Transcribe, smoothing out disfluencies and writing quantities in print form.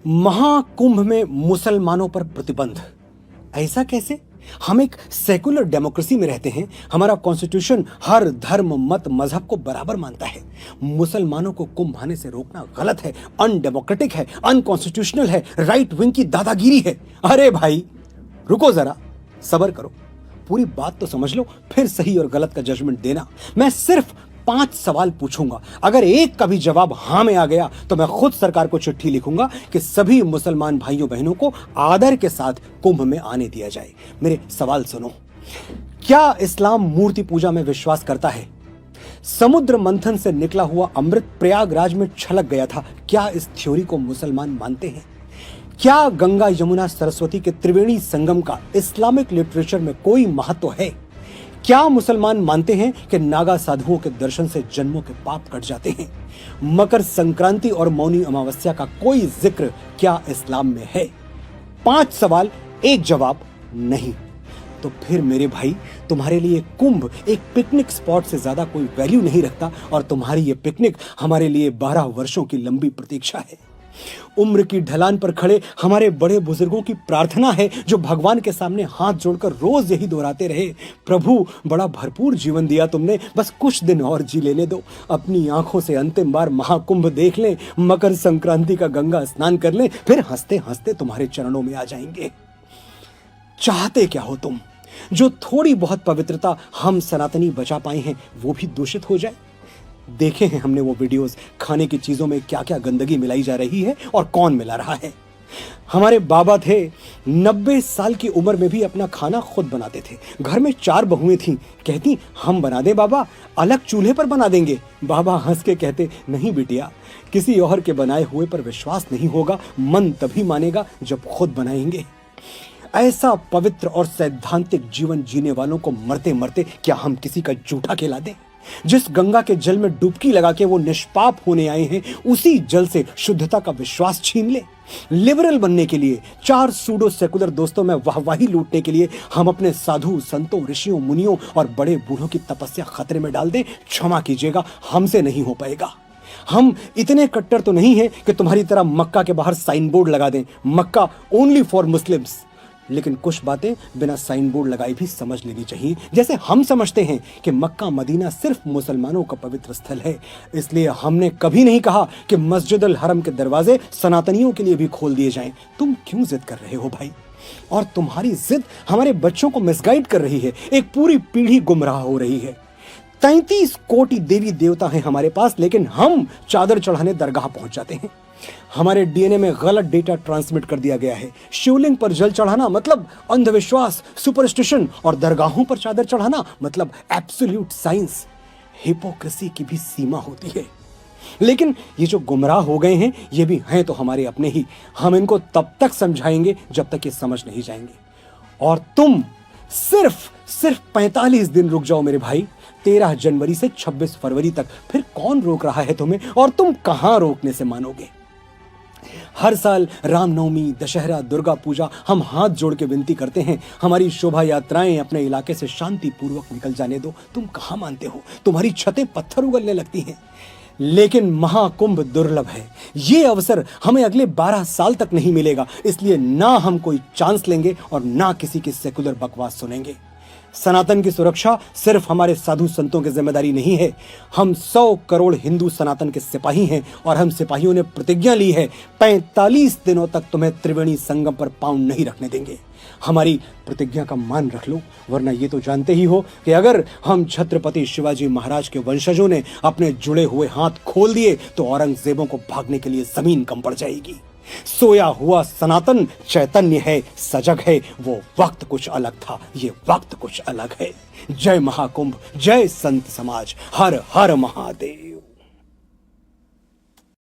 महाकुंभ में मुसलमानों पर प्रतिबंध, ऐसा कैसे? हम एक सेकुलर डेमोक्रेसी में रहते हैं। हमारा कॉन्स्टिट्यूशन हर धर्म मत मजहब को बराबर मानता है। मुसलमानों को कुंभ आने से रोकना गलत है, अनडेमोक्रेटिक है, अनकॉन्स्टिट्यूशनल है, राइट विंग की दादागिरी है। अरे भाई रुको जरा, सब्र करो, पूरी बात तो समझ लो, फिर सही और गलत का जजमेंट देना। मैं सिर्फ 5 सवाल पूछूंगा, अगर एक का भी जवाब हां में आ गया तो मैं खुद सरकार को चिट्ठी लिखूंगा कि सभी मुसलमान भाइयों बहनों को आदर के साथ कुंभ में आने दिया जाए। मेरे सवाल सुनो। क्या इस्लाम मूर्ति पूजा में विश्वास करता है? समुद्र मंथन से निकला हुआ अमृत प्रयागराज में छलक गया था, क्या इस थ्योरी को मुसलमान मानते हैं? क्या गंगा यमुना सरस्वती के त्रिवेणी संगम का इस्लामिक लिटरेचर में कोई महत्व है? क्या मुसलमान मानते हैं कि नागा साधुओं के दर्शन से जन्मों के पाप कट जाते हैं? मकर संक्रांति और मौनी अमावस्या का कोई जिक्र क्या इस्लाम में है? 5 सवाल, एक जवाब नहीं। तो फिर मेरे भाई, तुम्हारे लिए कुंभ एक पिकनिक स्पॉट से ज्यादा कोई वैल्यू नहीं रखता, और तुम्हारी ये पिकनिक हमारे लिए 12 वर्षों की लंबी प्रतीक्षा है। उम्र की ढलान पर खड़े हमारे बड़े बुजुर्गों की प्रार्थना है, जो भगवान के सामने हाथ जोड़कर रोज यही दोहराते रहे, प्रभु बड़ा भरपूर जीवन दिया तुमने, बस कुछ दिन और जी लेने दो, अपनी आंखों से अंतिम बार महाकुंभ देख लें, मकर संक्रांति का गंगा स्नान कर लें, फिर हंसते हंसते तुम्हारे चरणों में आ जाएंगे। चाहते क्या हो तुम? जो थोड़ी बहुत पवित्रता हम सनातनी बचा पाए हैं वो भी दूषित हो जाए? देखे हैं हमने वो वीडियोस, खाने की चीजों में क्या क्या गंदगी मिलाई जा रही है और कौन मिला रहा है। हमारे बाबा थे, 90 साल की उम्र में भी अपना खाना खुद बनाते थे। घर में 4 बहुएं थीं, कहती हम बना दें बाबा, अलग चूल्हे पर बना देंगे। बाबा हंस के कहते नहीं बिटिया, किसी और के बनाए हुए पर विश्वास नहीं होगा, मन तभी मानेगा जब खुद बनाएंगे। ऐसा पवित्र और सैद्धांतिक जीवन जीने वालों को मरते मरते क्या हम किसी का जूठा खिला दें? जिस गंगा के जल में डुबकी लगा के वो निष्पाप होने आए हैं, उसी जल से शुद्धता का विश्वास छीन ले? लिबरल बनने के लिए, 4 सूडो सेकुलर दोस्तों में वाहवाही लूटने के लिए हम अपने साधु संतों, ऋषियों, मुनियों और बड़े बूढ़ों की तपस्या खतरे में डाल दें? क्षमा कीजिएगा, हमसे नहीं हो पाएगा। हम इतने कट्टर तो नहीं हैं कि तुम्हारी तरह मक्का के बाहर साइन बोर्ड लगा दें, मक्का ओनली फॉर मुस्लिम्स। लेकिन कुछ बातें बिना साइन बोर्ड लगाए भी समझ लेनी चाहिए। जैसे हम समझते हैं कि मक्का मदीना सिर्फ मुसलमानों का पवित्र स्थल है, इसलिए हमने कभी नहीं कहा कि मस्जिद अल हरम के दरवाजे सनातनियों के लिए भी खोल दिए जाएं। तुम क्यों जिद कर रहे हो भाई? और तुम्हारी जिद हमारे बच्चों को मिसगाइड कर रही है, एक पूरी पीढ़ी गुमराह हो रही है। 33 कोटि देवी देवता हैं हमारे पास, लेकिन हम चादर चढ़ाने दरगाह पहुंच जाते हैं। हमारे डीएनए में गलत डेटा ट्रांसमिट कर दिया गया है। शिवलिंग पर जल चढ़ाना मतलब अंधविश्वास, सुपरस्टिशन, और दरगाहों पर चादर चढ़ाना मतलब एब्सोल्यूट साइंस। हिपोक्रेसी की भी सीमा होती है। लेकिन ये जो गुमराह हो गए हैं, ये भी हैं तो हमारे अपने ही। हम इनको तब तक समझाएंगे जब तक ये समझ नहीं जाएंगे। और तुम सिर्फ 45 दिन रुक जाओ मेरे भाई, 13 जनवरी से 26 फरवरी तक। फिर कौन रोक रहा है तुम्हें, और तुम कहां रोकने से मानोगे? हर साल रामनवमी, दशहरा, दुर्गा पूजा हम हाथ जोड़ के विनती करते हैं, हमारी शोभा यात्राएं अपने इलाके से शांति पूर्वक निकल जाने दो। तुम कहां मानते हो? तुम्हारी छतें पत्थर उगलने लगती हैं। लेकिन महाकुंभ दुर्लभ है, ये अवसर हमें अगले 12 साल तक नहीं मिलेगा, इसलिए ना हम कोई चांस लेंगे और ना किसी की सेकुलर बकवास सुनेंगे। सनातन की सुरक्षा सिर्फ हमारे साधु संतों की जिम्मेदारी नहीं है। हम 100 करोड़ हिंदू सनातन के सिपाही हैं, और हम सिपाहियों ने प्रतिज्ञा ली है 45 दिनों तक तुम्हें त्रिवेणी संगम पर पांव नहीं रखने देंगे। हमारी प्रतिज्ञा का मान रख लो, वरना ये तो जानते ही हो कि अगर हम छत्रपति शिवाजी महाराज के वंशजों ने अपने जुड़े हुए हाथ खोल दिए तो औरंगजेबों को भागने के लिए जमीन कम पड़ जाएगी। सोया हुआ सनातन चैतन्य है, सजग है। वो वक्त कुछ अलग था, ये वक्त कुछ अलग है। जय महाकुंभ, जय संत समाज, हर हर महादेव।